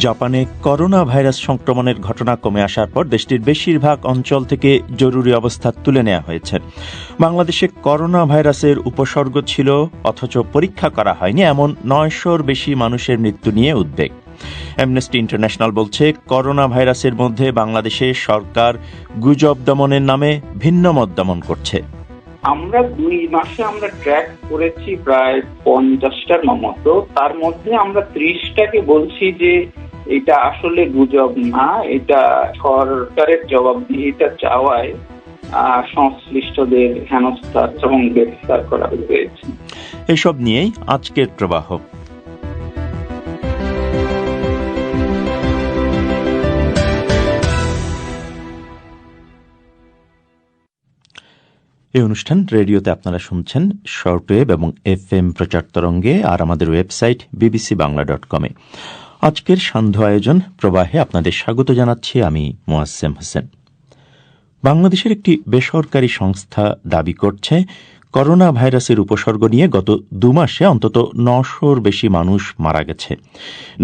জাপানে corona virus সংক্রমণের ঘটনা কমে আসার পর দেশটির বেশিরভাগ অঞ্চল থেকে জরুরি অবস্থা তুলে নেওয়া হয়েছে। বাংলাদেশে করোনা ভাইরাসের উপসর্গ ছিল অথচ পরীক্ষা করা হয়নি এমন 900-র বেশি মানুষের মৃত্যু নিয়ে উদ্বেগ। অ্যামনেস্টি ইন্টারন্যাশনাল বলছে, করোনা ভাইরাসের মধ্যে বাংলাদেশে সরকার গুজব দমনের নামে ভিন্ন মত দমন করছে। আমরা 2 মাসে আমরা ট্র্যাক করেছি প্রায় 50টার মতো, তার মধ্যে আমরা 30টাকে বলছি যে এটা আসলে গুজব না, এটা সরকারের জবাবদিহিতা চাওয়ায় সংশ্লিষ্টদের হেনস্থা এবং গ্রেফতার করা হয়েছে। এসব নিয়েই আজকের প্রবাহ। এই অনুষ্ঠান রেডিওতে আপনারা শুনছেন শর্টওয়েভ এবং FM প্রচার তরঙ্গে, আর আমাদের ওয়েবসাইট bbcbangla.com-এ। আজকের সান্ধ্য আয়োজন প্রবাহে আপনাদের স্বাগত জানাচ্ছি আমি মোয়াজ্জেম হোসেন। বাংলাদেশের একটি বেসরকারি সংস্থা দাবি করছে, করোনা ভাইরাসের উপসর্গ নিয়ে গত 2 মাসে অন্তত 900-র বেশি মানুষ মারা গেছে।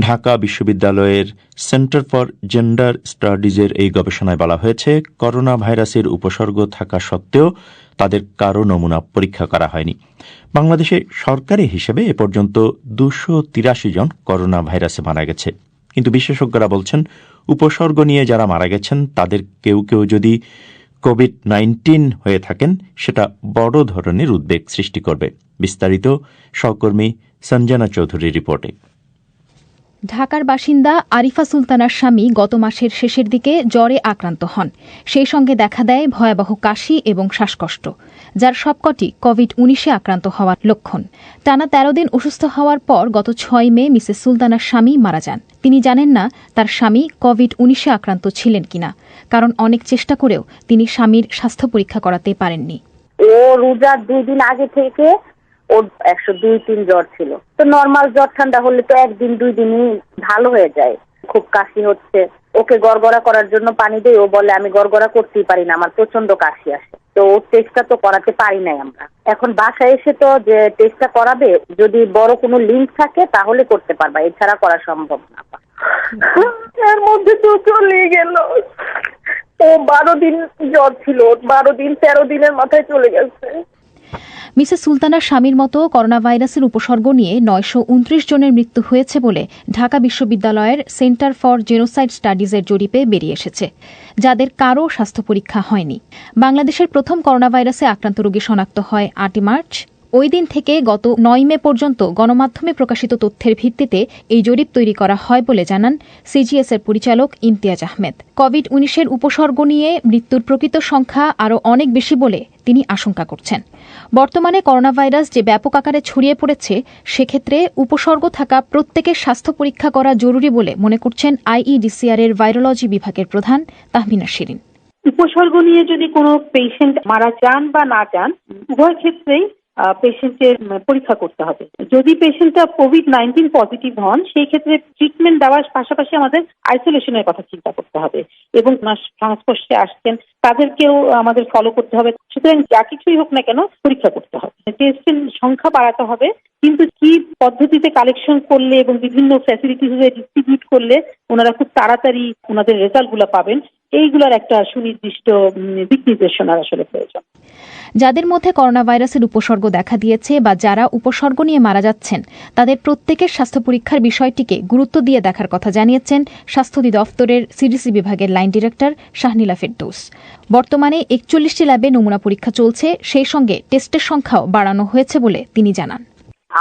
ঢাকা বিশ্ববিদ্যালয়ের সেন্টার ফর জেন্ডার স্টাডিজের এই গবেষণায় বলা হয়েছে, করোনা ভাইরাসের উপসর্গ থাকা সত্ত্বেও তাদের কারো নমুনা পরীক্ষা করা হয়নি। বাংলাদেশে সরকারি হিসেবে এ পর্যন্ত 283 জন করোনা ভাইরাসে মারা গেছে। কিন্তু বিশেষজ্ঞরা বলছেন, উপসর্গ নিয়ে যারা মারা গেছেন তাদের কেউ কেউ যদি কোভিড-19 হয়ে থাকেন, সেটা বড় ধরনের উদ্বেগ সৃষ্টি করবে। বিস্তারিত সহকর্মী সঞ্জনা চৌধুরীর রিপোর্টে। ঢাকার বাসিন্দা আরিফা সুলতানার স্বামী গত মাসের শেষের দিকে জ্বরে আক্রান্ত হন। সেই সঙ্গে দেখা দেয় ভয়াবহ কাশি এবং শ্বাসকষ্ট, যার সবকটি কোভিড-19 আক্রান্ত হওয়ার লক্ষণ। টানা 13 দিন অসুস্থ হওয়ার পর গত 6 মে মিসেস সুলতানার স্বামী মারা যান। তিনি জানেন না তার স্বামী কোভিড-19 আক্রান্ত ছিলেন কিনা, কারণ অনেক চেষ্টা করেও তিনি স্বামীর স্বাস্থ্য পরীক্ষা করাতে পারেননি। ও রোজার 2 দিন আগে থেকে ওর 102-3 জ্বর ছিল। তো নর্মাল জ্বর ঠান্ডা হলে তো 1-2 দিনই ভালো হয়ে যায়। খুব কাশি হচ্ছে, ওকে গড়গড়া করার জন্য পানি দেই, ও বলে আমি গড়গড়া করতেই পারি না, আমার প্রচন্ড কাশি আসে। তো ওর টেস্টটা তো করাতে পারি নাই আমরা। এখন বাসায় এসে তো যে টেস্টটা করাবে, যদি বড় কোনো লিঙ্ক থাকে তাহলে করতে পারবা, এছাড়া করা সম্ভব না। এর মধ্যে তো চলে গেল। ও 12 দিন জ্বর ছিল, 12 দিন 13 দিনের মাথায় চলে গেছে। মিসেস সুলতানার স্বামীর মতো করোনা ভাইরাসের উপসর্গ নিয়ে 929 জনের মৃত্যু হয়েছে বলে ঢাকা বিশ্ববিদ্যালয়ের সেন্টার ফর জেনোসাইড স্টাডিজের জরিপে বেরিয়ে এসেছে, যাদের কারও স্বাস্থ্য পরীক্ষা হয়নি। বাংলাদেশের প্রথম করোনা ভাইরাসে আক্রান্ত রোগী শনাক্ত হয় 8 মার্চ। ওই দিন থেকে গত 9 মে পর্যন্ত গণমাধ্যমে প্রকাশিত তথ্যের ভিত্তিতে এই জরিপ তৈরি করা হয় বলে জানান সিজিএস এর পরিচালক ইমতিয়াজ আহমেদ। কোভিড-19 উপসর্গ নিয়ে মৃত্যুর প্রকৃত সংখ্যা আরও অনেক বেশি বলে তিনি আশঙ্কা করছেন। বর্তমানে করোনা ভাইরাস যে ব্যাপক আকারে ছড়িয়ে পড়েছে, সেক্ষেত্রে উপসর্গ থাকা প্রত্যেকের স্বাস্থ্য পরীক্ষা করা জরুরি বলে মনে করছেন IEDCR এর ভাইরোলজি বিভাগের প্রধান তাহমিনা শিরিন। উপসর্গ নিয়ে যদি কোনো পেশেন্ট মারা যান বা না যান, উভয় ক্ষেত্রেই পেশেন্টের পরীক্ষা করতে হবে। যদি পেশেন্টটা কোভিড-19 পজিটিভ হন, সেই ক্ষেত্রে ট্রিটমেন্ট দেওয়ার পাশাপাশি আমাদের আইসোলেশনের কথা চিন্তা করতে হবে, এবং সংস্পর্শে আসছেন তাদেরকেও আমাদের ফলো করতে হবে। সুতরাং যা কিছুই হোক না কেন পরীক্ষা করতে হবে, টেস্টের সংখ্যা বাড়াতে হবে। কিন্তু কি পদ্ধতিতে কালেকশন করলে এবং বিভিন্ন ফ্যাসিলিটিসে ডিস্ট্রিবিউট করলে ওনারা খুব তাড়াতাড়ি ওনাদের রেজাল্টগুলো পাবেন, এইগুলোর একটা সুনির্দিষ্ট দিক নির্দেশনার আসলে প্রয়োজন। যাদের মধ্যে করোনা ভাইরাসের উপসর্গ দেখা দিয়েছে বা যারা উপসর্গ নিয়ে মারা যাচ্ছেন, তাদের প্রত্যেকের স্বাস্থ্য পরীক্ষার বিষয়টিকে গুরুত্ব দিয়ে দেখার কথা জানিয়েছেন স্বাস্থ্য অধিদপ্তরের সিডিসি বিভাগের লাইন ডিরেক্টর শাহনীলা ফেরদৌস। বর্তমানে 41টি ল্যাবে নমুনা পরীক্ষা চলছে, সেই সঙ্গে টেস্টের সংখ্যাও বাড়ানো হয়েছে বলে তিনি জানান।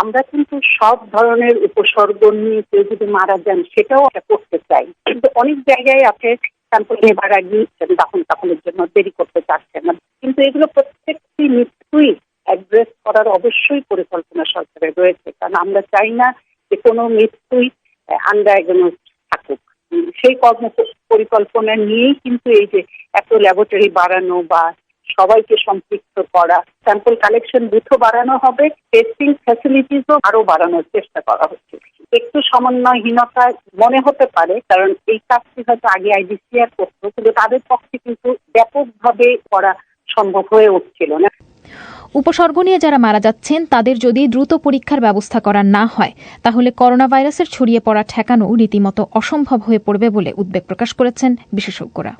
আমরা কিন্তু সব ধরনের উপসর্গ নিয়ে কেউ যদি মারা যান সেটাও করতে চাই, কিন্তু অনেক জায়গায় আছে স্যাম্পল নেবার আগে তখনের জন্য দেরি করতে চাচ্ছেন না। কিন্তু এগুলো প্রত্যেকটি মৃত্যুই অ্যাড্রেস করার অবশ্যই পরিকল্পনা সরকারের রয়েছে, কারণ আমরা চাই না যে কোনো মৃত্যুই আনডায়াগনোজ থাকুক। সেই কর্ম পরিকল্পনা নিয়েই কিন্তু এই যে এত ল্যাবরেটরি বাড়ানো বা সবাইকে সম্পৃক্ত করা, স্যাম্পল কালেকশন বুথও বাড়ানো হবে, টেস্টিং ফ্যাসিলিটিসও আরো বাড়ানোর চেষ্টা করা হচ্ছে। একটু সমন্বয়হীনতা মনে হতে পারে, কারণ এই কাজটি হয়তো আগে IDCR করতো, কিন্তু তাদের পক্ষে কিন্তু ব্যাপকভাবে করা সম্ভব হয়ে উঠছিল না। উপসর্গ নিয়ে যারা মারা যাচ্ছেন তাদের যদি দ্রুত পরীক্ষার ব্যবস্থা করা না হয় তাহলে করোনা ভাইরাসের ছড়িয়ে পড়া ঠেকানো রীতিমতো অসম্ভব হয়ে পড়বে বলে উদ্বেগ প্রকাশ করেছেন বিশেষজ্ঞরা।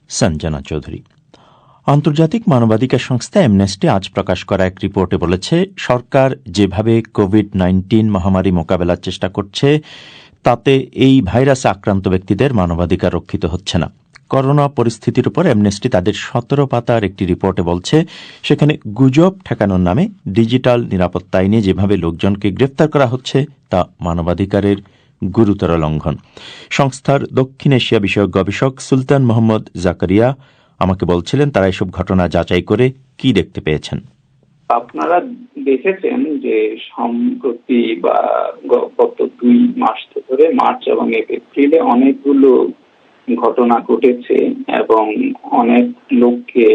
সঞ্জনা চৌধুরী। আন্তর্জাতিক মানবাধিকার সংস্থা অ্যামনেস্টি আজ প্রকাশ করা এক রিপোর্টে বলেছে, সরকার যেভাবে কোভিড-19 মহামারী মোকাবেলার চেষ্টা করছে তাতে এই ভাইরাসে আক্রান্ত ব্যক্তিদের মানবাধিকার রক্ষিত হচ্ছে না। করোনা পরিস্থিতির উপর অ্যামনেস্টি তাদের 17 পাতার একটি রিপোর্টে বলছে, সেখানে গুজব ঠেকানোর নামে ডিজিটাল নিরাপত্তা আইনে যেভাবে লোকজনকে গ্রেফতার করা হচ্ছে তা মানবাধিকারের গুরুতর লঙ্ঘন। সংস্থার দক্ষিণ এশিয়া বিষয়ক গবেষক সুলতান মোহাম্মদ জাকারিয়া আমাকে বলছিলেন তারা এসব ঘটনা যাচাই করে কি দেখতে পেয়েছেন। আপনারা দেখেছেন যে সম্প্রতি বা গত 2 মাস ধরে মার্চ এবং এপ্রিলে অনেকগুলো ঘটনা ঘটেছে এবং অনেক লোককে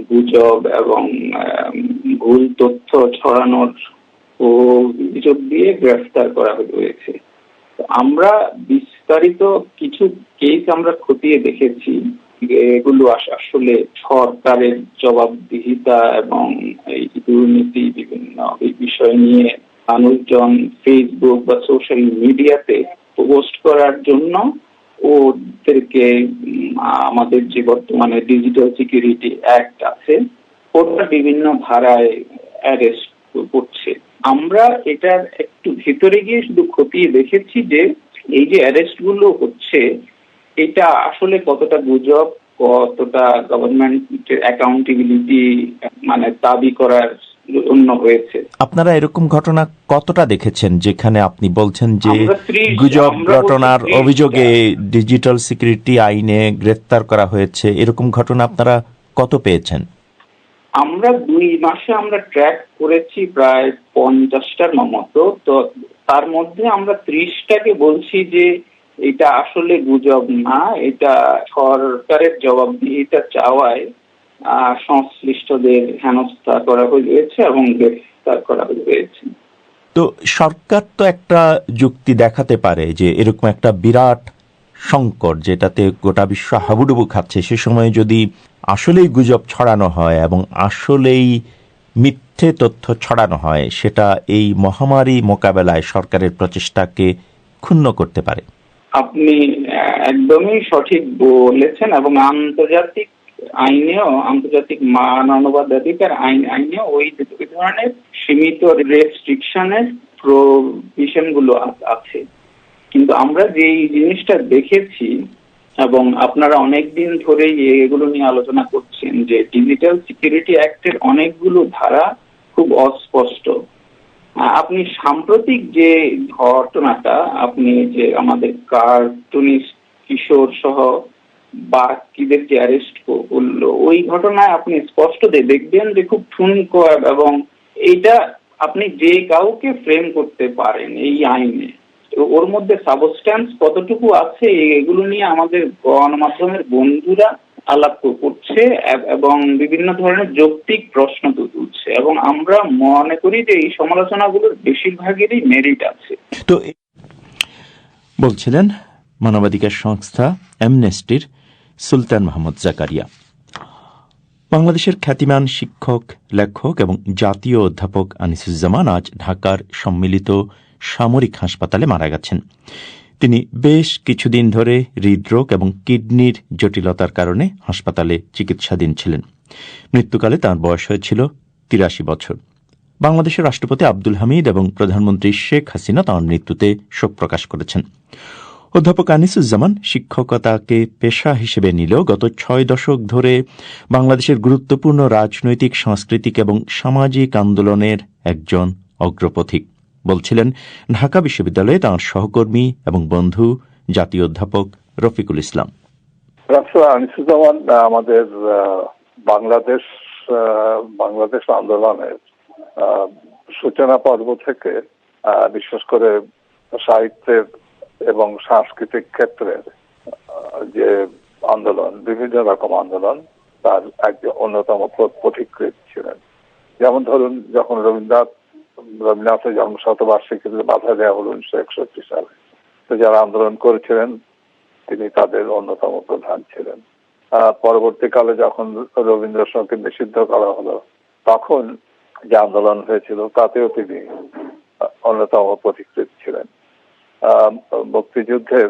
গুজব এবং ভুল তথ্য ছড়ানোর অভিযোগ দিয়ে গ্রেফতার করা হয়েছে। আমরা বিস্তারিত কিছু কেস আমরা খতিয়ে দেখেছি, এগুলো আসলে সরকারের জবাবদিহিতা এবং এই দুর্নীতি বিভিন্ন বিষয় নিয়ে মানুষজন ফেসবুক বা সোশ্যাল মিডিয়াতে পোস্ট করার জন্য ওদেরকে আমাদের যে বর্তমানে ডিজিটাল সিকিউরিটি অ্যাক্ট আছে ওটা বিভিন্ন ধারায় অ্যারেস্ট করছে। আমরা এটার একটু ভিতরে গিয়ে শুধু খতিয়ে দেখেছি যে এই যে অ্যারেস্ট গুলো হচ্ছে এটা আসলে কতটা গুজব, কতটা গভর্নমেন্টের অ্যাকাউন্টেবিলিটি দাবি করার জন্য হয়েছে। আপনারা এরকম ঘটনা কতটা দেখেছেন যেখানে আপনি বলছেন যে গুজব ঘটনার অভিযোগে ডিজিটাল সিকিউরিটি আইনে গ্রেফতার করা হয়েছে, এরকম ঘটনা আপনারা কত পেয়েছেন? আমরা 2 মাসে আমরা ট্র্যাক করেছি প্রায় 50টার মতো। তো তার মধ্যে আমরা 30টাকে বলছি যে এটা আসলে গুজব না, এটা সরকারের জবাবদিহিতা চাওয়ায় সংশ্লিষ্টদের হেনস্থা করা হয়েছে এবং গ্রেফতার করা হয়েছে। তো সরকার তো একটা যুক্তি দেখাতে পারে যে এরকম একটা বিরাট সংকট যেটাতে গোটা বিশ্ব হাবুডুবু খাচ্ছে, সে সময় যদি আসলেই গুজব ছড়ানো হয় এবং আসলেই মিথ্যে তথ্য ছড়ানো হয় সেটা এই মহামারী মোকাবেলায় সরকারের প্রচেষ্টাকে ক্ষুণ্ণ করতে পারে। আপনি একদমই সঠিক বলেছেন এবং আন্তর্জাতিক আইনেও, আন্তর্জাতিক মানবাধিকার আইনেও ওই ধরনের সীমিত রেস্ট্রিকশনের প্রভিশন গুলো আছে। কিন্তু আমরা যে জিনিসটা দেখেছি এবং আপনারা অনেকদিন ধরেই এগুলো নিয়ে আলোচনা করছেন যে ডিজিটাল সিকিউরিটি অ্যাক্টের অনেকগুলো ধারা খুব অস্পষ্ট। আপনি সাম্প্রতিক যে ঘটনাটা, আপনি যে আমাদের কার্টুনিস্ট কিশোর সহ বাকিদেরকে অ্যারেস্ট করলো, ওই ঘটনায় আপনি স্পষ্ট দেখবেন যে খুব ঠুনকো এবং এইটা আপনি যে কাউকে ফ্রেম করতে পারেন এই আইনে। ওর মধ্যে সাবস্ট্যান্স কতটুকু আছে এগুলো নিয়ে আমাদের গণমাধ্যমের বন্ধুরা আলাপ করছে এবং বিভিন্ন ধরনের যৌক্তিক প্রশ্ন তুলছে এবং আমরা মনে করি যে এই সমালোচনাগুলোর বেশিরভাগেরই মেরিট আছে। তো বলছিলেন মানবাধিকার সংস্থা অ্যামনেস্টির সুলতান মোহাম্মদ জাকারিয়া। বাংলাদেশের খ্যাতিমান শিক্ষক, লেখক এবং জাতীয় অধ্যাপক আনিসুজ্জামান আজ ঢাকার সম্মিলিত সামরিক হাসপাতালে মারা গেছেন। তিনি বেশ কিছুদিন ধরে হৃদরোগ এবং কিডনির জটিলতার কারণে হাসপাতালে চিকিৎসাধীন ছিলেন। মৃত্যুকালে তাঁর বয়স হয়েছিল 83 বছর। বাংলাদেশের রাষ্ট্রপতি আব্দুল হামিদ এবং প্রধানমন্ত্রী শেখ হাসিনা তাঁর মৃত্যুতে শোক প্রকাশ করেছেন। অধ্যাপক আনিসুজ্জামান শিক্ষকতাকে পেশা হিসেবে নিলেও গত 6 দশক ধরে বাংলাদেশের গুরুত্বপূর্ণ রাজনৈতিক, সাংস্কৃতিক এবং সামাজিক আন্দোলনের একজন অগ্রপথিক। বলছিলেন ঢাকা বিশ্ববিদ্যালয়ে তাঁর সহকর্মী এবং বন্ধু জাতীয় অধ্যাপক রফিকুল ইসলাম। আনিসুজ্জামান আমাদের বাংলাদেশ আন্দোলনের সূচনা পর্ব থেকে, বিশেষ করে সাহিত্যের এবং সাংস্কৃতিক ক্ষেত্রের যে আন্দোলন, বিভিন্ন রকম আন্দোলন, তার একজন অন্যতম পথিকৃৎ ছিলেন। যেমন ধরুন, যখন রবীন্দ্রনাথের জন্মশতবার্ষিকীতে বাধা দেওয়া হল 1961 সালে, তো যারা আন্দোলন করেছিলেন তিনি তাদের অন্যতম প্রধান ছিলেন। পরবর্তীকালে যখন রবীন্দ্রসঙ্গীত নিষিদ্ধ করা হলো, তখন যে আন্দোলন হয়েছিল তাতেও তিনি অন্যতম পথিকৃৎ ছিলেন। মুক্তিযুদ্ধে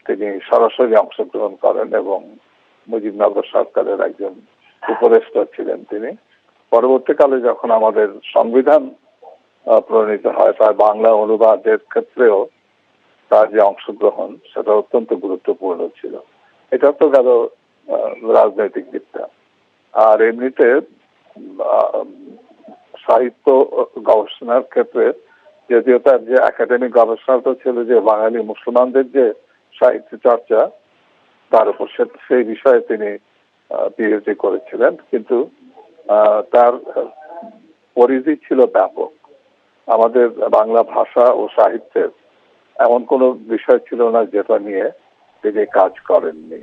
তিনি সরাসরি অংশগ্রহণ করেন এবং মুজিবনগর সরকারের একজন উপদেষ্টা ছিলেন তিনি। পরবর্তীকালে যখন আমাদের সংবিধান প্রণীত হয়, তার বাংলা অনুবাদের ক্ষেত্রেও তার যে অংশগ্রহণ সেটা অত্যন্ত গুরুত্বপূর্ণ ছিল। এটা তো গেল রাজনৈতিক দিকটা। আর এমনিতে সাহিত্য গবেষণার ক্ষেত্রে যদিও তার যে একাডেমিক গবেষণাটা ছিল যে বাঙালি মুসলমানদের যে সাহিত্য চর্চা, তার উপর সেই বিষয়ে তিনি পিএইচডি করেছিলেন, কিন্তু তার পরিধি ছিল ব্যাপক। আমাদের বাংলা ভাষা ও সাহিত্যের এমন কোনো বিষয় ছিল না যেটা নিয়ে তিনি কাজ করেননি।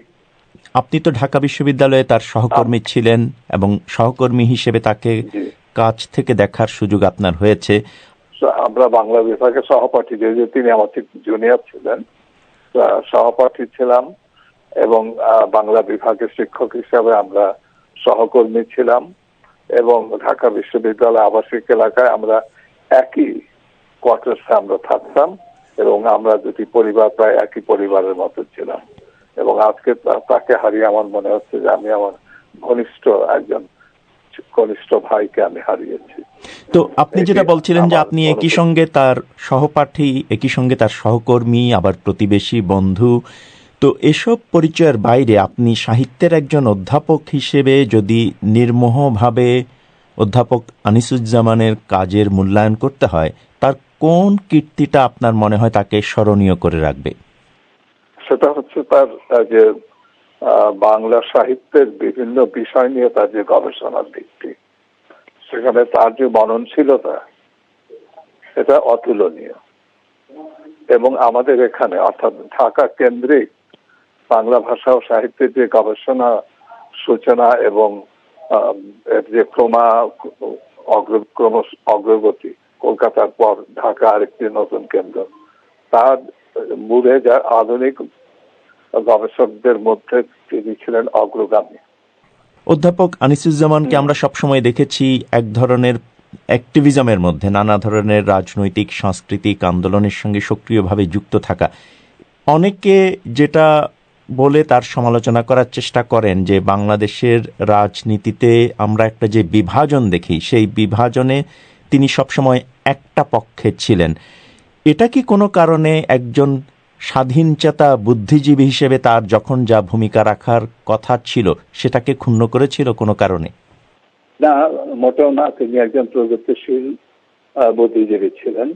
আপনি তো ঢাকা বিশ্ববিদ্যালয়ে তার সহকর্মী ছিলেন এবং সহকর্মী হিসেবে তাকে কাছ থেকে দেখার সুযোগ আপনার হয়েছে। আমরা বাংলা বিভাগের সহপাঠী, যেহেতু তিনি আমার ঠিক জুনিয়র ছিলেন, সহপাঠী ছিলাম এবং বাংলা বিভাগের শিক্ষক হিসাবে আমরা সহকর্মী ছিলাম এবং ঢাকা বিশ্ববিদ্যালয় আবাসিক এলাকায় আমরা একই কোয়ার্টার্সে আমরা থাকতাম এবং আমরা দুটি পরিবার প্রায় একই পরিবারের মতো ছিলাম। এবং আজকে তাকে হারিয়ে আমার মনে হচ্ছে যে আমি আমার ঘনিষ্ঠ ভাইকে আমি হারিয়েছি। তো আপনি যেটা বলছিলেন যে আপনি একই সঙ্গে তার সহপাঠী, একই সঙ্গে তার সহকর্মী, আবার প্রতিবেশী, বন্ধু, তো এসব পরিচয়ের বাইরে আপনি সাহিত্যের একজন অধ্যাপক হিসেবে যদি নির্মোহভাবে অধ্যাপক আনিসুজ্জামানের কাজের মূল্যায়ন করতে হয়, তার কোন কীর্তিটা আপনার মনে হয় তাকে স্মরণীয় করে রাখবে? সেটা হচ্ছে তার যে বাংলা সাহিত্যের বিভিন্ন বিষয় নিয়ে তার যে গবেষণার দিকটি, সেখানে তার যে মননশীলতা, এটা অতুলনীয়। এবং আমাদের এখানে অর্থাৎ ঢাকা কেন্দ্রিক বাংলা ভাষা ও সাহিত্যের যে গবেষণা সূচনা এবং এর যে অগ্রগতি, কলকাতার পর ঢাকা আরেকটি নতুন কেন্দ্র, তার মূলে যা আধুনিক গবেষকদের মধ্যে তিনি ছিলেন অগ্রগামী। অধ্যাপক আনিসুজ্জামানকে আমরা সবসময় দেখেছি এক ধরনের অ্যাক্টিভিজমের মধ্যে, নানা ধরনের রাজনৈতিক সাংস্কৃতিক আন্দোলনের সঙ্গে সক্রিয়ভাবে যুক্ত থাকা। অনেকে যেটা বলে তার সমালোচনা করার চেষ্টা করেন যে বাংলাদেশের রাজনীতিতে আমরা একটা যে বিভাজন দেখি, সেই বিভাজনে তিনি সবসময় একটা পক্ষে ছিলেন। এটা কি কোনো কারণে একজন স্বাধীনচেতা বুদ্ধিজীবী হিসেবে তার যখন যা ভূমিকা রাখার কথা ছিল সেটাকে ক্ষুণ্ণ করেছিল কোনো কারণে? না, মোটেও না। তিনি একজন প্রগতিশীল বুদ্ধিজীবী ছিলেন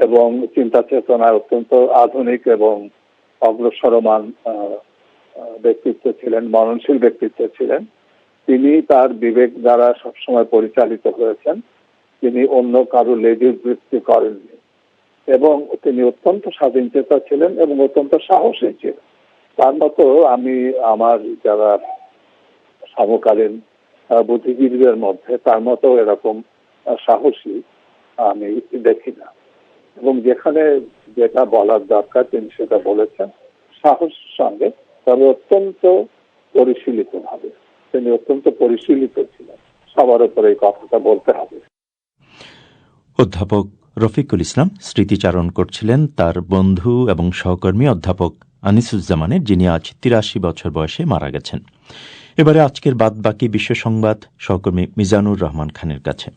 এবং চিন্তা চেতনা অত্যন্ত আধুনিক এবং অগ্রসরমান ব্যক্তিত্ব ছিলেন, মননশীল ব্যক্তিত্ব ছিলেন। তিনি তার বিবেক দ্বারা সবসময় পরিচালিত হয়েছেন। তিনি অন্য কারো লেজুর বৃত্তি করেননি এবং তিনি অত্যন্ত স্বাধীনচেতা ছিলেন এবং অত্যন্ত সাহসী ছিলেন। তার মতো আমি আমার যারা সমকালীন বুদ্ধিজীবীদের মধ্যে তার মতো এরকম সাহসী আমি দেখি না। এবং যেখানে যেটা বলার দরকার তিনি সেটা বলেছেন সাহসের সঙ্গে, তবে অত্যন্ত পরিশীলিত ভাবে। তিনি অত্যন্ত পরিশীলিত ছিলেন, সবার উপরে এই কথাটা বলতে হবে। অধ্যাপক রফিকুল ইসলাম স্মৃতিচারণ করছিলেন তার বন্ধু এবং সহকর্মী অধ্যাপক আনিসুজ্জামানের, যিনি আজ ৮৩ বছর বয়সে মারা গেছেন। এবারে আজকের বাদবাকি বিশ্ব সংবাদ সহকর্মী মিজানুর রহমান খানের কাছে।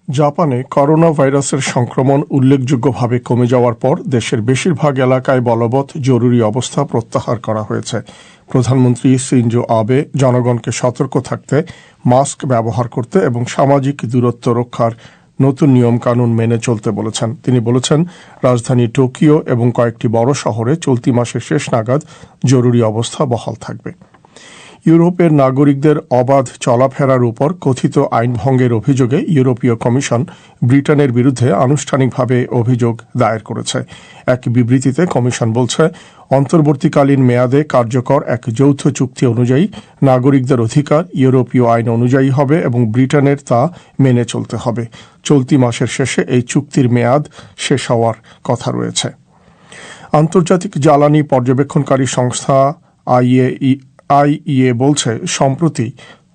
জাপানে করোনা ভাইরাসের সংক্রমণ উল্লেখযোগ্যভাবে কমে যাওয়ার পর দেশের বেশিরভাগ এলাকায় বলবৎ জরুরি অবস্থা প্রত্যাহার করা হয়েছে। প্রধানমন্ত্রী শিনজো আবে জনগণকে সতর্ক থাকতে, মাস্ক ব্যবহার করতে এবং সামাজিক দূরত্ব রক্ষার নতুন নিয়মকানুন মেনে চলতে বলেছেন। তিনি বলেছেন, রাজধানী টোকিও এবং কয়েকটি বড় শহরে চলতি মাসের শেষ নাগাদ জরুরি অবস্থা বহাল থাকবে। ইউরোপের নাগরিকদের অবাধ চলাফেরার উপর কথিত আইন ভঙ্গের অভিযোগে ইউরোপীয় কমিশন ব্রিটেনের বিরুদ্ধে আনুষ্ঠানিকভাবে অভিযোগ দায়ের করেছে। এক বিবৃতিতে কমিশন বলছে, অন্তর্বর্তীকালীন মেয়াদে কার্যকর এক যৌথ চুক্তি অনুযায়ী নাগরিকদের অধিকার ইউরোপীয় আইন অনুযায়ী হবে এবং ব্রিটেনের তা মেনে চলতে হবে। চলতি মাসের শেষে এই চুক্তির মেয়াদ শেষ হওয়ার কথা রয়েছে। আন্তর্জাতিক জ্বালানি পর্যবেক্ষণকারী সংস্থা আইইএ বলছে সম্প্রতি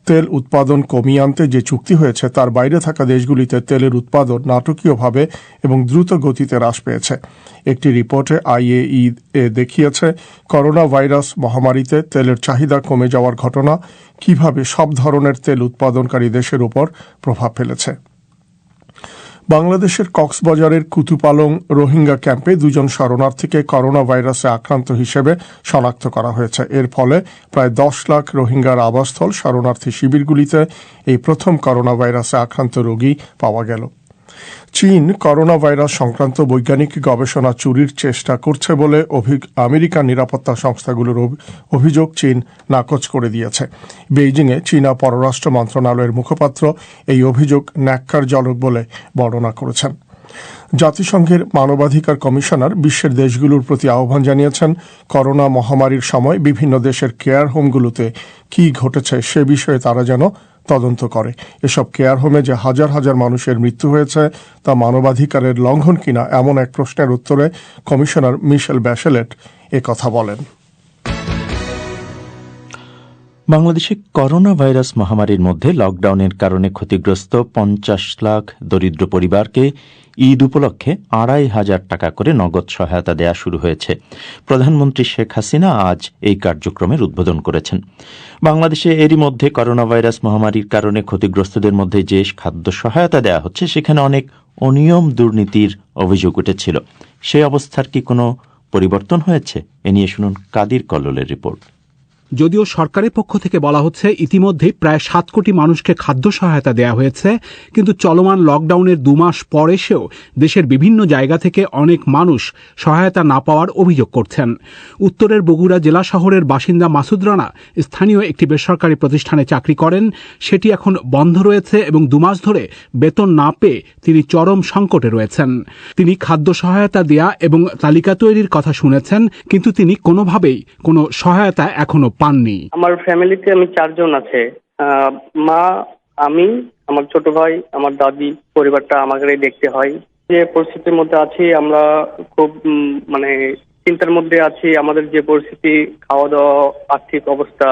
তেল উৎপাদন কমিয়ে আনতে যে চুক্তি হয়েছে তার বাইরে থাকা দেশগুলিতে তেলের উৎপাদন নাটকীয়ভাবে এবং দ্রুত গতিতে হ্রাস পেয়েছে। একটি রিপোর্টে আইএইএ দেখিয়েছে করোনা ভাইরাস মহামারীতে তেলের চাহিদা কমে যাওয়ার ঘটনা কিভাবে সব ধরনের তেল উৎপাদনকারী দেশের উপর প্রভাব ফেলেছে। বাংলাদেশের কক্সবাজারের কুতুপালং রোহিঙ্গা ক্যাম্পে 2 জন শরণার্থীকে করোনা ভাইরাসে আক্রান্ত হিসেবে শনাক্ত করা হয়েছে। এর ফলে প্রায় 10 লাখ রোহিঙ্গার আবাসস্থল শরণার্থী শিবিরগুলিতে এই প্রথম করোনা ভাইরাসে আক্রান্ত রোগী পাওয়া গেল। চীন করোনা ভাইরাস সংক্রান্ত বৈজ্ঞানিক গবেষণা চুরির চেষ্টা করছে বলে আমেরিকান নিরাপত্তা সংস্থাগুলোর অভিযোগ চীন নাকচ করে দিয়েছে। বেইজিংয়ে চীনা পররাষ্ট্র মন্ত্রণালয়ের মুখপাত্র এই অভিযোগ ন্যাক্কারজনক বলে বর্ণনা করেছেন। জাতিসংঘের মানবাধিকার কমিশনার বিশ্বের দেশগুলোর প্রতি আহ্বান জানিয়েছেন করোনা মহামারীর সময় বিভিন্ন দেশের কেয়ার হোমগুলোতে কি ঘটেছে সে বিষয়ে তারা যেন তদন্ত করে। এসব কেয়ার হোমে যে হাজার হাজার মানুষের মৃত্যু হয়েছে তা মানবাধিকারের লঙ্ঘন কিনা এমন এক প্রশ্নের উত্তরে কমিশনার মিশেল ব্যাশেলেট একথা বলেন। বাংলাদেশে করোনা ভাইরাস মহামারীর মধ্যে লকডাউনের কারণে ক্ষতিগ্রস্ত 50 লাখ দরিদ্র পরিবারকে ঈদ উপলক্ষে 2,500 টাকা করে নগদ সহায়তা দেয়া শুরু হয়েছে। প্রধানমন্ত্রী শেখ হাসিনা আজ এই কার্যক্রমের উদ্বোধন করেছেন। বাংলাদেশে এরই মধ্যে করোনা ভাইরাস মহামারীর কারণে ক্ষতিগ্রস্তদের মধ্যে যে খাদ্য সহায়তা দেয়া হচ্ছে সেখানে অনেক অনিয়ম দুর্নীতির অভিযোগ উঠেছিল। সেই অবস্থার কি কোনো পরিবর্তন হয়েছে? এ নিয়ে শুনুন কাদির কল্লোলের রিপোর্ট। যদিও সরকারের পক্ষ থেকে বলা হচ্ছে ইতিমধ্যে প্রায় 7 কোটি মানুষকে খাদ্য সহায়তা দেয়া হয়েছে, কিন্তু চলমান লকডাউনের 2 মাস পর এসেও দেশের বিভিন্ন জায়গা থেকে অনেক মানুষ সহায়তা না পাওয়ার অভিযোগ করছেন। উত্তরের বগুড়া জেলা শহরের বাসিন্দা মাসুদ রানা স্থানীয় একটি বেসরকারি প্রতিষ্ঠানে চাকরি করেন। সেটি এখন বন্ধ রয়েছে এবং 2 মাস ধরে বেতন না পেয়ে তিনি চরম সংকটে রয়েছেন। তিনি খাদ্য সহায়তা দেয়া এবং তালিকা তৈরির কথা শুনেছেন, কিন্তু তিনি কোনোভাবেই কোনো সহায়তা এখনো পাননি। আমার ফ্যামিলিতে আমি 4 জন আছে, মা, আমি, আমার ছোট ভাই, আমার দাদি। পরিবারটা আমাকে দেখতে হয়। যে পরিস্থিতির মধ্যে আছি আমরা খুব চিন্তার মধ্যে আছি। আমাদের যে পরিস্থিতি, খাওয়া দাওয়া, আর্থিক অবস্থা,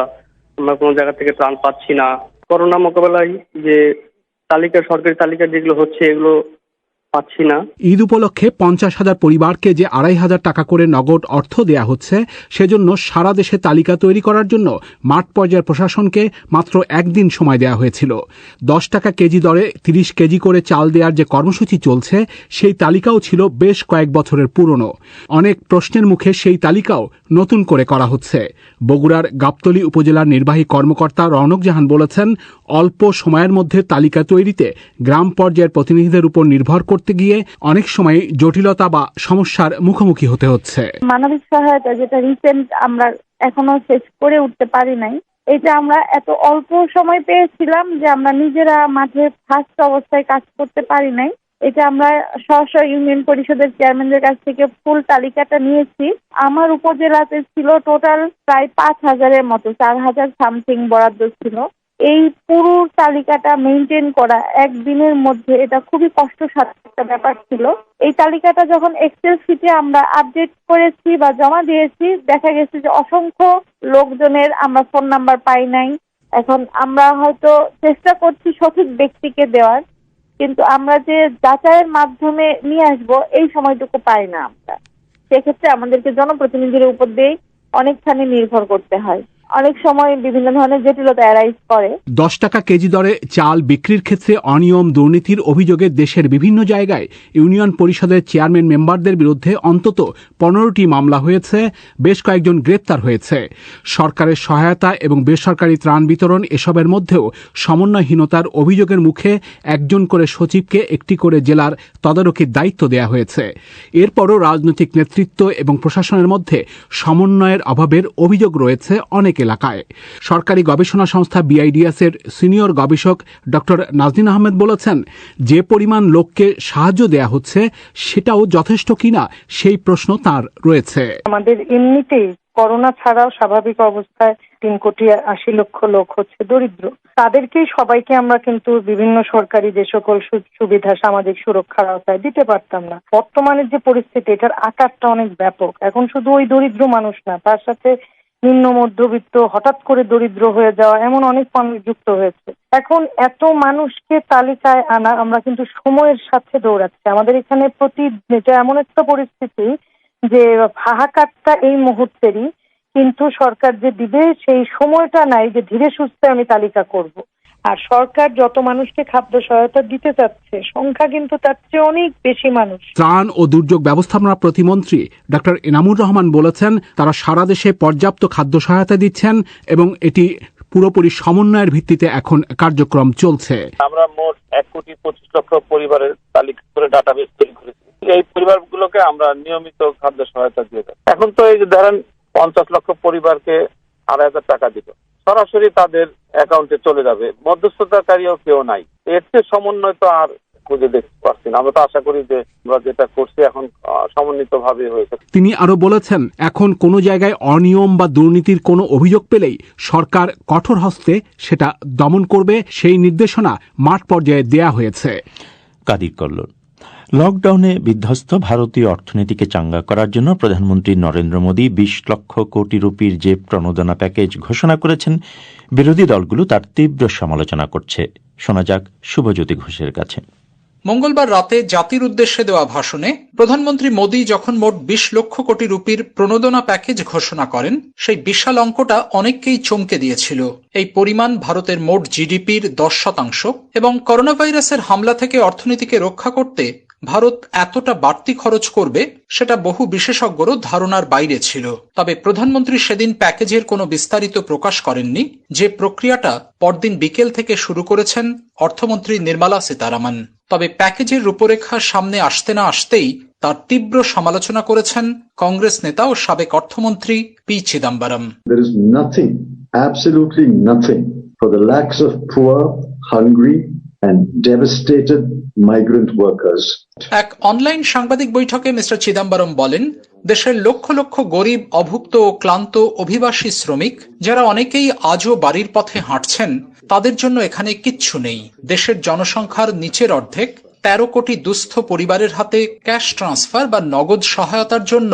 আমরা কোনো জায়গা থেকে ত্রাণ পাচ্ছি না। করোনা মোকাবেলায় যে সরকারি তালিকা যেগুলো হচ্ছে এগুলো পাচ্ছি না। ঈদ উপলক্ষে 50,000 পরিবারকে যে 2,500 টাকা করে নগদ অর্থ দেয়া হচ্ছে, সেজন্য সারা দেশে তালিকা তৈরি করার জন্য মাঠ পর্যায়ের প্রশাসনকে মাত্র 1 দিন সময় দেয়া হয়েছিল। 10 টাকা কেজি দরে 30 কেজি করে চাল দেওয়ার যে কর্মসূচি চলছে, সেই তালিকাও ছিল বেশ কয়েক বছরের পুরনো। অনেক প্রশ্নের মুখে সেই তালিকাও নতুন করে করা হচ্ছে। বগুড়ার গাবতলী উপজেলার নির্বাহী কর্মকর্তা রওনক জাহান বলেছেন, অল্প সময়ের মধ্যে তালিকা তৈরিতে গ্রাম পর্যায়ের প্রতিনিধিদের উপর নির্ভর করতে গিয়ে অনেক সময় জটিলতা বা সমস্যার মুখোমুখি হতে হচ্ছে। মানবিক সহায়তা যেটা রিসেন্ট আমরা এখনো শেষ করে উঠতে পারি নাই, এটা আমরা এত অল্প সময় পেয়েছিলাম যে আমরা নিজেরা মাঠে ফার্স্ট অবস্থায় কাজ করতে পারি নাই। এটা আমরা স্ব ইউনিয়ন পরিষদের চেয়ারম্যানদের কাছ থেকে ফুল তালিকাটা নিয়েছি। আমার উপজেলাতে ছিল টোটাল প্রায় 5,000-এর মতো, 4,000 সামথিং বরাদ্দ ছিল। এই পুরো তালিকাটা মেইনটেইন করা একদিনের মধ্যে এটা খুবই কষ্টসাধ্য একটা ব্যাপার ছিল। এই তালিকাটা যখন এক্সেল শিটে আমরা আপডেট করেছি বা জমা দিয়েছি, দেখা গেছে যে অসংখ্য লোকজনের আমরা ফোন নাম্বার পাই নাই। এখন আমরা হয়তো চেষ্টা করছি সঠিক ব্যক্তিকে দেওয়ার, কিন্তু আমরা যে যাচাইয়ের মাধ্যমে নিয়ে আসবো এই সময়টুকু পাই না আমরা। সেক্ষেত্রে আমাদেরকে জনপ্রতিনিধির উপর দিয়েই অনেকখানি নির্ভর করতে হয়। অনেক সময় বিভিন্ন ধরনের জটিলতা অ্যারাইজ করে। 10 টাকা কেজি দরে চাল বিক্রির ক্ষেত্রে অনিয়ম দুর্নীতির অভিযোগে দেশের বিভিন্ন জায়গায় ইউনিয়ন পরিষদের চেয়ারম্যান মেম্বারদের বিরুদ্ধে অন্তত 15টি মামলা হয়েছে, বেশ কয়েকজন গ্রেপ্তার হয়েছে। সরকারের সহায়তা এবং বেসরকারি ত্রাণ বিতরণ এসবের মধ্যেও সমন্বয়হীনতার অভিযোগের মুখে 1 জন করে সচিবকে একটি করে জেলার তদারকির দায়িত্ব দেয়া হয়েছে। এরপরও রাজনৈতিক নেতৃত্ব এবং প্রশাসনের মধ্যে সমন্বয়ের অভাবের অভিযোগ রয়েছে অনেক এলাকায়। সরকারি গবেষণা সংস্থা বিআইডিএস এর সিনিয়র গবেষক ডক্টর নাজনীন আহমেদ বলেছেন, যে পরিমাণ লোককে সাহায্য দেয়া হচ্ছে সেটাও যথেষ্ট কিনা সেই প্রশ্ন তার রয়েছে। আমাদের এমনিতেই করোনা ছাড়াও স্বাভাবিক অবস্থায় 3,80,00,000 লোক হচ্ছে দরিদ্র। তাদেরকেই সবাইকে আমরা কিন্তু বিভিন্ন সরকারি যে সকল সুবিধা সামাজিক সুরক্ষার আওতায় দিতে পারতাম না। বর্তমানের যে পরিস্থিতি, এটার আকারটা অনেক ব্যাপক। এখন শুধু ওই দরিদ্র মানুষ না, তার সাথে নিম্ন মধ্যবিত্ত, হঠাৎ করে দরিদ্র হয়ে যাওয়া, এমন অনেক মানুষ যুক্ত হয়েছে। এখন এত মানুষকে তালিকায় আনা, আমরা কিন্তু সময়ের সাথে দৌড়াচ্ছি। আমাদের এখানে এটা এমন একটা পরিস্থিতি যে হাহাকারটা এই মুহূর্তেরই, কিন্তু সরকার যে দিবে সেই সময়টা নাই যে ধীরে সুস্থে আমি তালিকা করব। আর সরকার যত মানুষকে খাদ্য সহায়তা দিতে চাচ্ছে, সংখ্যা কিন্তু তার চেয়ে অনেক বেশি মানুষ। ত্রাণ ও দুর্যোগ ব্যবস্থাপনা প্রতিমন্ত্রী ডক্টর এনামুর রহমান বলেছেন, তারা সারা দেশে পর্যাপ্ত খাদ্য সহায়তা দিচ্ছেন এবং এটি পুরোপুরি সমন্বয়ের ভিত্তিতে এখন কার্যক্রম চলছে। আমরা মোট 1,25,00,000 পরিবারের তালিকা করে ডাটাবেস তৈরি করেছি। এই পরিবারগুলোকে আমরা নিয়মিত খাদ্য সহায়তা দিয়ে থাকি। এখন তো এই যে ধরেন 50 লক্ষ পরিবারকে 2,500 টাকা দিল, সরাসরি তাদের অ্যাকাউন্টে চলে যাবে, মধ্যস্থতাকারীও কেউ নাই। এর চেয়ে সমন্বয় তো আর খুঁজে দেখতে পাচ্ছি না। আমরা তো আশা করি যে আমরা যেটা করছি এখন সমন্বিত ভাবে হয়েছে। তিনি আরো বলেছেন, এখন কোনো জায়গায় অনিয়ম বা দুর্নীতির কোনো অভিযোগ পেলেই সরকার কঠোর হস্তে সেটা দমন করবে, সেই নির্দেশনা মাঠ পর্যায়ে দেয়া হয়েছে। কাদির কল্লোল। লকডাউনে বিধ্বস্ত ভারতীয় অর্থনীতিকে চাঙ্গা করার জন্য প্রধানমন্ত্রী নরেন্দ্র মোদী 20 লক্ষ কোটি রুপির যে প্রণোদনা প্যাকেজ ঘোষণা করেছেন, বিরোধী দলগুলো তার তীব্র সমালোচনা করছে। শোনা যাক শুভজ্যোতি ঘোষের কাছে। মঙ্গলবার রাতে জাতির উদ্দেশ্যে দেওয়া ভাষণে প্রধানমন্ত্রী মোদী যখন মোট 20 লক্ষ কোটি রুপির প্রণোদনা প্যাকেজ ঘোষণা করেন, সেই বিশাল অঙ্কটা অনেককেই চমকে দিয়েছিল। এই পরিমাণ ভারতের মোট জিডিপির 10% এবং করোনা ভাইরাসের হামলা থেকে অর্থনীতিকে রক্ষা করতে ভারত এতটা বাড়তি খরচ করবে সেটা বহু বিশেষজ্ঞরও ধারণার বাইরে ছিল। তবে প্রধানমন্ত্রী সেদিন প্যাকেজের কোনো বিস্তারিত প্রকাশ করেননি, যে প্রক্রিয়াটা পরদিন বিকেল থেকে শুরু করেছেন অর্থমন্ত্রী নির্মলা সীতারামন। তবে প্যাকেজের রূপরেখা সামনে আসতে না আসতেই তার তীব্র সমালোচনা করেছেন কংগ্রেস নেতা ও সাবেক অর্থমন্ত্রী P Chidambaram. There is nothing, absolutely nothing for the lakhs of poor, hungry and devastated migrant workers. এক অনলাইন সাংবাদিক বৈঠকে মিস্টার চিদম্বরম বলেন, দেশের লক্ষ লক্ষ গরিব, অভুক্ত ও ক্লান্ত অভিবাসী শ্রমিক, যারা অনেকেই আজও বাড়ির পথে হাঁটছেন, তাদের জন্য এখানে কিচ্ছু নেই। দেশের জনসংখ্যার নিচের অর্ধেক 13 কোটি দুস্থ পরিবারের হাতে ক্যাশ ট্রান্সফার বা নগদ সহায়তার জন্য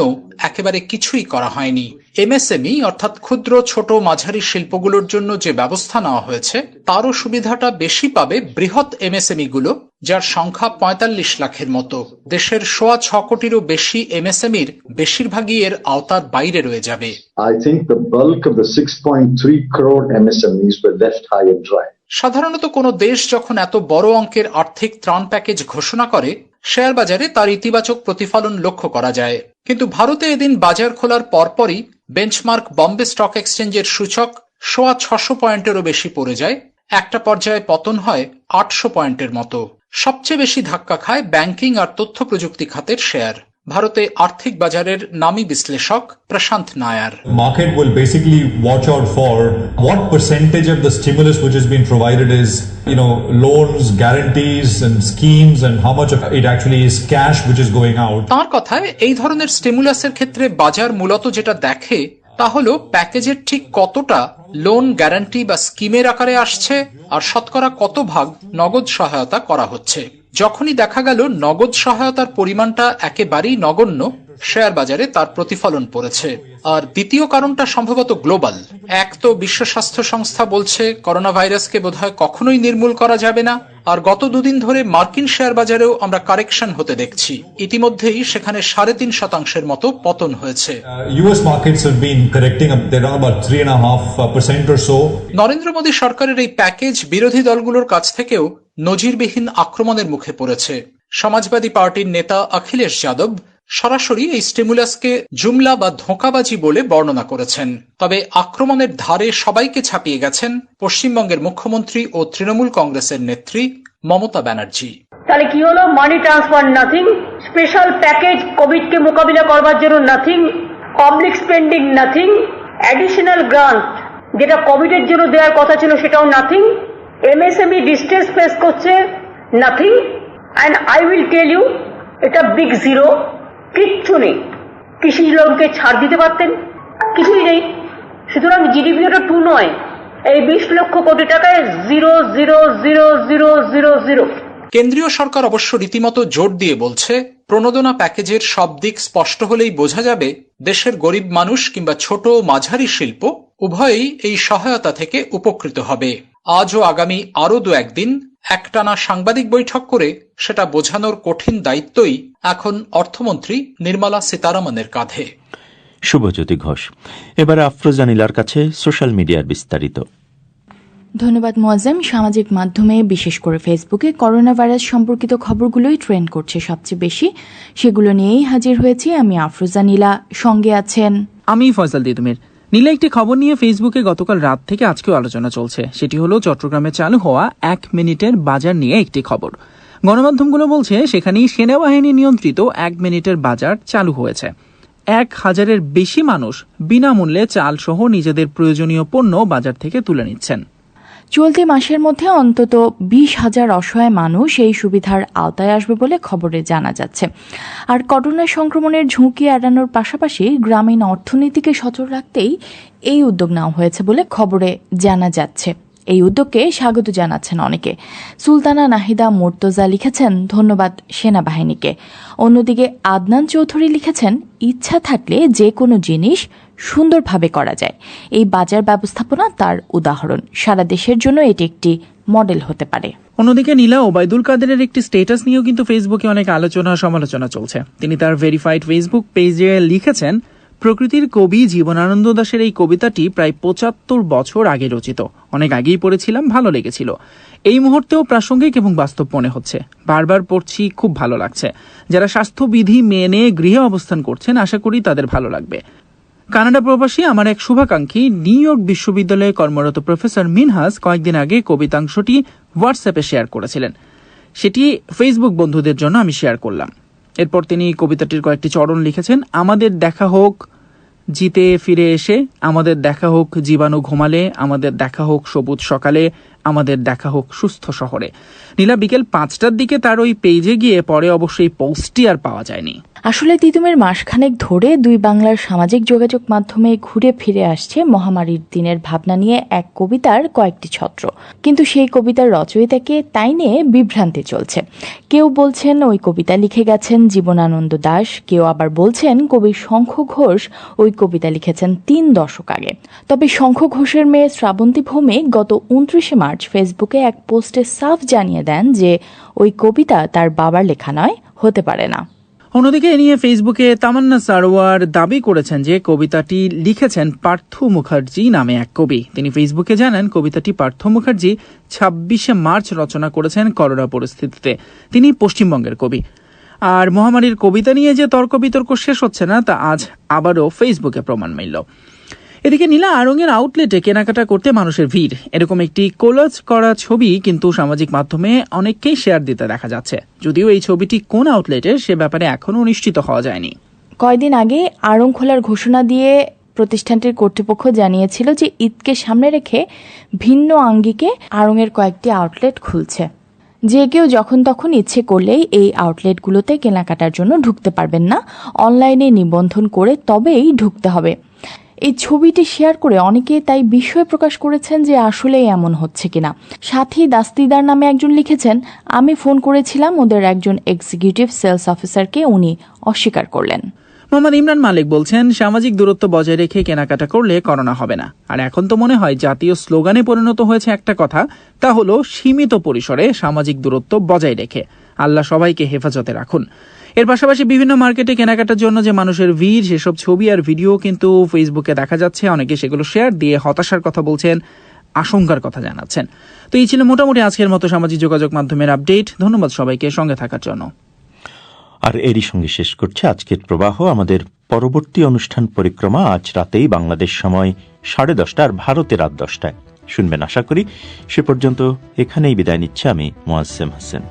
একেবারে কিছুই করা হয়নি। এমএসএমই অর্থাৎ ক্ষুদ্র, ছোট, মাঝারি শিল্পগুলোর জন্য যে ব্যবস্থা নেওয়া হয়েছে, তারও সুবিধাটা বেশি পাবে বৃহৎ এমএসএমই গুলো, যার সংখ্যা 45 লাখের মতো। দেশের 6.25 কোটিরও বেশি এমএসএমইর বেশিরভাগই এর আওতার বাইরে রয়ে যাবে। I think the bulk of the 6.3 crore MSMEs were left high and dry. সাধারণত কোনো দেশ যখন এত বড় অঙ্কের আর্থিক ত্রাণ প্যাকেজ ঘোষণা করে, শেয়ার বাজারে তার ইতিবাচক প্রতিফলন লক্ষ্য করা যায়। কিন্তু ভারতে এদিন বাজার খোলার পরপরই বেঞ্চমার্ক বম্বে স্টক এক্সচেঞ্জের সূচক 600 পয়েন্টেরও বেশি পড়ে যায়। একটা পর্যায়ে পতন হয় 800 পয়েন্টের মতো। সবচেয়ে বেশি ধাক্কা খায় ব্যাংকিং আর তথ্য প্রযুক্তি খাতের শেয়ার। ভারতে আর্থিক বাজারের নামী বিশ্লেষক প্রশান্ত Nair. Market will basically watch out for what percentage of the stimulus which has been provided is, loans, guarantees and schemes, and how much of it actually is cash which is going out. তার কথায় এই ধরনের স্টিমুলাসের ক্ষেত্রে বাজার মূলত যেটা দেখে তা হলো প্যাকেজের ঠিক কতটা লোন, গ্যারান্টি বা স্কিমের আকারে আসছে আর শতকরা কত ভাগ নগদ সহায়তা করা হচ্ছে। যখনই দেখা গেল নগদ সহায়তার পরিমাণটা একেবারেই নগণ্য, শেয়ার বাজারে তার প্রতিফলন পড়েছে। আর দ্বিতীয় কারণটা সম্ভবত গ্লোবাল। এক তো বিশ্ব স্বাস্থ্য সংস্থা বলছে করোনা ভাইরাসকে বোধহয় কখনোই নির্মূল করা যাবে না, আর গত দুদিন ধরে মার্কিন শেয়ার বাজারেও আমরা কারেকশন হতে দেখছি। ইতিমধ্যেই সেখানে 3.5% মতো পতন হয়েছে। US markets have been correcting up, they're around about 3.5% or so. Narendra Modi সরকারের এই প্যাকেজ বিরোধী দলগুলোর কাছ থেকেও নজিরবিহীন আক্রমণের মুখে পড়েছে। সমাজবাদী পার্টির নেতা অখিলেশ যাদব সরাসরি এই স্টিমুলাসকে জুমলা বা ধোঁকাবাজি বলে বর্ণনা করেছেন। তবে আক্রমণের ধারে সবাইকে ছাপিয়ে গেছেন পশ্চিমবঙ্গের মুখ্যমন্ত্রী ও তৃণমূল কংগ্রেসের নেত্রী মমতা ব্যানার্জি। তাহলে কি হলো? Money transfer nothing, special package কোভিডকে মোকাবিলা করবার জন্য nothing, public spending nothing, additional grant যেটা কোভিডের জন্য দেওয়ার কথা ছিল সেটাও নাথিং, এমএসএমই ডিস্ট্রেস ফেস করছে nothing, and I will tell you এটা বিগ জিরো, কিচ্ছু নেই। কৃষি লোনকে ছাড় দিতে পারতেন, কিছুই নেই। সুতরাং জিডিপি ওটা 2 নয়, এই 20 লক্ষ কোটি টাকায় 0.00000। কেন্দ্রীয় সরকার অবশ্য রীতিমতো জোর দিয়ে বলছে, প্রণোদনা প্যাকেজের সব দিক স্পষ্ট হলেই বোঝা যাবে দেশের গরিব মানুষ কিংবা ছোট মাঝারি শিল্প উভয়ই এই সহায়তা থেকে উপকৃত হবে। আজ ও আগামী আরও 2-1 দিন একটানা সাংবাদিক বৈঠক করে সেটা বোঝানোর কঠিন দায়িত্বই এখন অর্থমন্ত্রী নির্মলা সীতারামনের কাঁধে। শুভজ্যোতি ঘোষ। এবারে আফরোজা নীলার কাছে সোশ্যাল মিডিয়ার বিস্তারিত। ধন্যবাদ মোয়াজ্জেম। সামাজিক মাধ্যমে বিশেষ করে ফেসবুকে করোনা ভাইরাস সম্পর্কিত খবরগুলোই ট্রেন্ড করছে সবচেয়ে বেশি। সেগুলো নিয়েই হাজির হয়েছি আমি আফরোজা নীলা। সঙ্গে আছেন আমি ফয়সাল দিতুমির। নীলা, একটি খবর নিয়ে ফেসবুকে গতকাল রাত থেকে আজকেও আলোচনা চলছে। সেটি হলো চট্টগ্রামে চালু হওয়া 1 মিনিটের বাজার নিয়ে একটি খবর। গণমাধ্যমগুলো বলছে সেখানেই সেনাবাহিনী নিয়ন্ত্রিত 1 মিনিটের বাজার চালু হয়েছে। 1000-এর বেশি মানুষ বিনামূল্যে চাল সহ নিজেদের প্রয়োজনীয় পণ্য বাজার থেকে তুলে নিচ্ছেন। চলতি মাসের মধ্যে অন্তত 20,000 অসহায় মানুষ এই সুবিধার আওতায় আসবে বলে খবরে জানা যাচ্ছে। আর করোনা সংক্রমণের ঝুঁকি এড়ানোর পাশাপাশি গ্রামীণ অর্থনীতিকে সচল রাখতেই এই উদ্যোগ নেওয়া হয়েছে বলে খবরে জানা যাচ্ছে। এই উদ্যোগকে স্বাগত জানাচ্ছেন অনেকে। সুলতানা নাহিদা মুর্তজা লিখেছেন, ধন্যবাদ সেনাবাহিনীকে। অন্যদিকে আদনান চৌধুরী লিখেছেন, ইচ্ছা থাকলে যে কোনো জিনিস সুন্দরভাবে করা যায়। এই বাজার ব্যবস্থাপনা তার উদাহরণ। সারা দেশের জন্য এটি একটি মডেল হতে পারে। অন্যদিকে নীলা, ওবায়দুল কাদেরের একটি স্ট্যাটাস নিয়েও কিন্তু ফেসবুকে অনেক আলোচনা সমালোচনা চলছে। তিনি তার ভেরিফাইড ফেসবুক পেজে লিখেছেন, প্রকৃতির কবি জীবনানন্দ দাশের এই কবিতাটি প্রায় 75 বছর আগে রচিত। অনেক আগেই পড়েছিলাম, ভালো লেগেছিল। এই মুহূর্তেও প্রাসঙ্গিক এবং বাস্তব মনে হচ্ছে। বারবার পড়ছি, খুব ভালো লাগছে। যারা স্বাস্থ্যবিধি মেনে গৃহে অবস্থান করছেন, আশা করি তাদের ভালো লাগবে। কানাডা প্রবাসী আমার এক শুভাকাঙ্ক্ষী নিউ ইয়র্ক বিশ্ববিদ্যালয়ে কর্মরত প্রফেসর মিনহাস কয়েকদিন আগে কবিতাংশটি হোয়াটসঅ্যাপে শেয়ার করেছিলেন। সেটি ফেসবুক বন্ধুদের জন্য আমি শেয়ার করলাম। এরপর তিনি কবিতাটির কয়েকটি চরণ লিখেছেন। আমাদের দেখা হোক জিতে ফিরে এসে, আমাদের দেখা হোক জীবাণু ঘুমালে, আমাদের দেখা হোক সবুজ সকালে, আমাদের দেখা হোক সুস্থ শহরে। নীলা, বিকেল 5টার দিকে তার ওই পেজে গিয়ে পরে অবশ্যই পোস্টটি আর পাওয়া যায়নি। আসলে তিতুমের মাসখানেক ধরে দুই বাংলার সামাজিক যোগাযোগ মাধ্যমে ঘুরে ফিরে আসছে মহামারীর দিনের ভাবনা নিয়ে এক কবিতার কয়েকটি ছত্র। কিন্তু সেই কবিতার রচয়িতাকে তাই নিয়ে বিভ্রান্তি চলছে। কেউ বলছেন ওই কবিতা লিখে গেছেন জীবনানন্দ দাশ, কেউ আবার বলছেন কবি শঙ্খ ঘোষ ওই কবিতা লিখেছেন 3 দশক আগে। তবে শঙ্খ ঘোষের মেয়ে শ্রাবন্তী ভৌমিক গত 29শে মার্চ ফেসবুকে এক পোস্টে সাফ জানিয়ে দেন যে ওই কবিতা তার বাবার লেখা নয়, হতে পারে না। অন্যদিকে এ নিয়ে ফেসবুকে তামান্না সারোয়ার দাবি করেছেন যে কবিতাটি লিখেছেন পার্থ মুখার্জি নামে এক কবি। তিনি ফেসবুকে জানান, কবিতাটি পার্থ মুখার্জি 26শে মার্চ রচনা করেছেন করোনা পরিস্থিতিতে। তিনি পশ্চিমবঙ্গের কবি। আর মহামারীর কবিতা নিয়ে যে তর্ক বিতর্ক শেষ হচ্ছে না, তা আজ আবারও ফেসবুকে প্রমাণ মিলল। এদিকে নীলা, আড়ংয়ের আউটলেটে কেনাকাটা করতে মানুষের ভিড়, এরকম একটি কোলাজ করা ছবি কিন্তু সামাজিক মাধ্যমে অনেককেই শেয়ার দিতে দেখা যাচ্ছে। যদিও এই ছবিটি কোন আউটলেটের সে ব্যাপারে এখনও নিশ্চিত হওয়া যায়নি। কয়েকদিন আগে আড়ং খোলার ঘোষণা দিয়ে প্রতিষ্ঠানটির কর্তৃপক্ষ জানিয়েছিল যে ঈদকে সামনে রেখে ভিন্ন আঙ্গিকে আড়ংয়ের কয়েকটি আউটলেট খুলছে। যে কেউ যখন তখন ইচ্ছে করলেই এই আউটলেটগুলোতে কেনাকাটার জন্য ঢুকতে পারবেন না, অনলাইনে নিবন্ধন করে তবেই ঢুকতে হবে। এই ছবিটি শেয়ার করে অনেকে তাই বিস্ময় প্রকাশ করেছেন যে আসলেই এমন হচ্ছে কিনা। সাথী দাস্তিদার নামে একজন লিখেছেন, আমি ফোন করেছিলাম ওদের একজন এক্সিকিউটিভ সেলস অফিসারকে, উনি অস্বীকার করলেন। মোহাম্মদ ইমরান মালিক বলছেন, সামাজিক দূরত্ব বজায় রেখে কেনাকাটা করলে করোনা হবে না। আর এখন তো মনে হয় জাতীয় স্লোগানে পরিণত হয়েছে একটা কথা, তা হলো সীমিত পরিসরে সামাজিক দূরত্ব বজায় রেখে। আল্লাহ সবাইকে হেফাজতে রাখুন। এর পাশাপাশি বিভিন্ন মার্কেটে কেনাকাটার জন্য যে মানুষের ভিড়, সেসব ছবি আর ভিডিও কিন্তু ফেসবুকে দেখা যাচ্ছে। অনেকে সেগুলো শেয়ার দিয়ে হতাশার কথা বলছেন, আশঙ্কার কথা জানাচ্ছেন। তো এই ছিল মোটামুটি আজকের মতো সামাজিক যোগাযোগ মাধ্যমের আপডেট। ধন্যবাদ সবাইকে সঙ্গে থাকার জন্য। আর এরই সঙ্গে শেষ করছে আজকের প্রবাহ। আমাদের পরবর্তী অনুষ্ঠান পরিক্রমা আজ রাতেই বাংলাদেশ সময় 10:30 আর ভারতে রাত 10টায় শুনবেন আশা করি। সে পর্যন্ত এখানেই বিদায় নিচ্ছে আমি মোয়াজ্জেম হোসেন।